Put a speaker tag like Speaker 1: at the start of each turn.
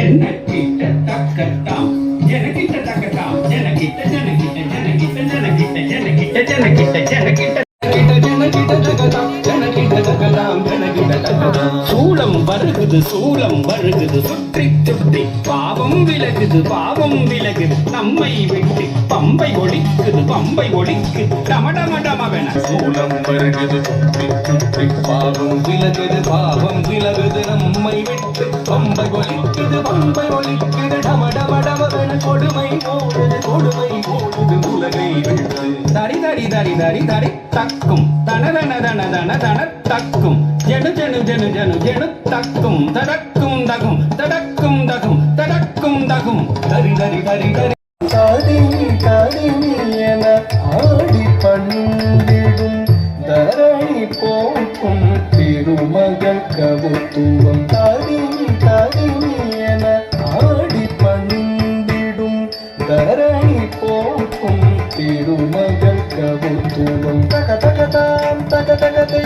Speaker 1: எனக்கிட்ட தக்கத்தாம் எனக்கிட்ட தக்கத்தாம் எனக்கிட்ட ஜனக்கிட்ட ஜனக்கிட்ட ஜனக்கிட்ட ஜனக்கிட்ட ஜனக்கிட்ட ஜனக்கிட்ட சூளம் வருகுது சுற்றி சுற்றி பாவம் விலகுது நம்மை விட்டு பம்பை ஒழிக்கு டமடமடமவென
Speaker 2: சூளம் வருகுது சுற்றி சுற்றி பாவம் விலகுது நம்மை விட்டு பம்பை ஒழிக்குது டமடமடமவென கொடுமை போடுது உலகை விட்டு
Speaker 1: தரி தரி தரி தரி தரி தக்கும் தனதன தன தன தன தக்கும் ஜனு ஜனு ஜனு ஜனு ஜனு தக்கும் தடக்கும் தகும் தடக்கும் தகும் தடக்கும் தகும்
Speaker 2: தரி தரி தரி தரி தாடினி என ஆடி பணிந்திடும் தரணி போக்கும் திருமகள் கவுத்துவம் தாடினி என ஆடி பணிந்திடும் தரணி போக்கும் திருமகள் கவுத்துவம் தக தக தாம் தக தக தை